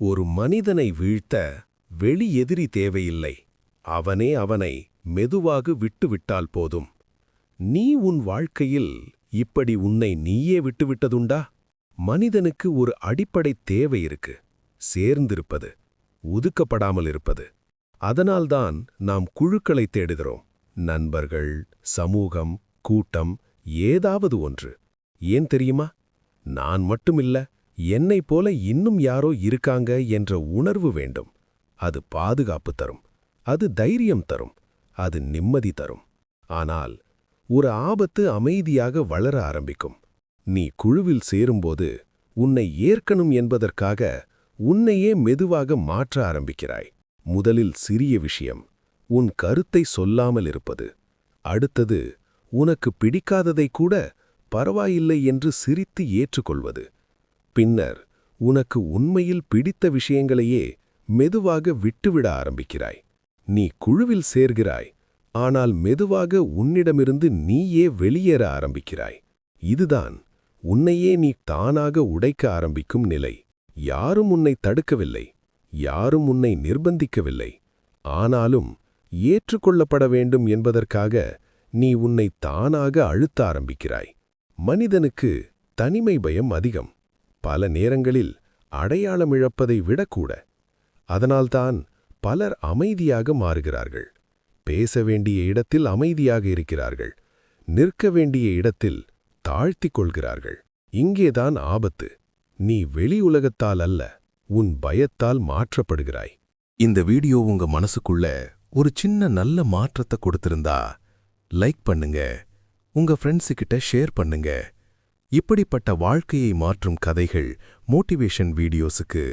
ஒரு மனிதனை வீழ்த்த வெளி எதிரி தேவையில்லை. அவனே அவனை மெதுவாக விட்டுவிட்டால் போதும். நீ உன் வாழ்க்கையில் இப்படி உன்னை நீயே விட்டுவிட்டதுண்டா? மனிதனுக்கு ஒரு அடிப்படை தேவை இருக்கு. சேர்ந்திருப்பது, ஒதுக்கப்படாமல் இருப்பது. அதனால்தான் நாம் குழுக்களை தேடுகிறோம். நண்பர்கள், சமூகம், கூட்டம், ஏதாவது ஒன்று. ஏன் தெரியுமா? நான் மட்டுமில்ல, என்னைப் போல இன்னும் யாரோ இருக்காங்க என்ற உணர்வு வேண்டும். அது பாதுகாப்பு தரும், அது தைரியம் தரும், அது நிம்மதி தரும். ஆனால் ஒரு ஆபத்து அமைதியாக வளர ஆரம்பிக்கும். நீ குழுவில் சேரும்போது உன்னை ஏற்கணும் என்பதற்காக உன்னையே மெதுவாக மாற்ற ஆரம்பிக்கிறாய். முதலில் சிறிய விஷயம், உன் கருத்தை சொல்லாமல் இருப்பது. அடுத்தது, உனக்கு பிடிக்காததை கூட பரவாயில்லை என்று சிரித்து ஏற்றுக்கொள்வது. பின்னர் உனக்கு உண்மையில் பிடித்த விஷயங்களையே மெதுவாக விட்டுவிட ஆரம்பிக்கிறாய். நீ குழுவில் சேர்கிறாய், ஆனால் மெதுவாக உன்னிடமிருந்து நீயே வெளியேற ஆரம்பிக்கிறாய். இதுதான் உன்னையே நீ தானாக உடைக்க ஆரம்பிக்கும் நிலை. யாரும் உன்னை தடுக்கவில்லை, யாரும் உன்னை நிர்பந்திக்கவில்லை. ஆனாலும் ஏற்றுக்கொள்ளப்பட வேண்டும் என்பதற்காக நீ உன்னை தானாக அழுத்த ஆரம்பிக்கிறாய். மனிதனுக்கு தனிமை பயம் அதிகம். பல நேரங்களில் அடையாளமிழப்பதை விடக்கூட. அதனால்தான் பலர் அமைதியாக மாறுகிறார்கள். பேச வேண்டிய இடத்தில் அமைதியாக இருக்கிறார்கள். நிற்க வேண்டிய இடத்தில் தாழ்த்திக் கொள்கிறார்கள். இங்கேதான் ஆபத்து. நீ வெளி உலகத்தால் அல்ல, உன் பயத்தால் மாற்றப்படுகிறாய். இந்த வீடியோ உங்க மனசுக்குள்ள ஒரு சின்ன நல்ல மாற்றத்தை கொடுத்திருந்தா லைக் பண்ணுங்க, உங்க ஃப்ரெண்ட்ஸுக்கிட்ட ஷேர் பண்ணுங்க. இப்படிப்பட்ட வாழ்க்கையை மாற்றும் கதைகள், மோட்டிவேஷன் வீடியோஸுக்கு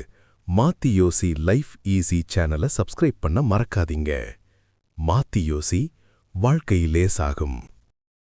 மாத்தி யோசி லைஃப் ஈஸி சேனலை சப்ஸ்கிரைப் பண்ண மறக்காதீங்க. மாத்தி யோசி, வாழ்க்கை லேசாகும்.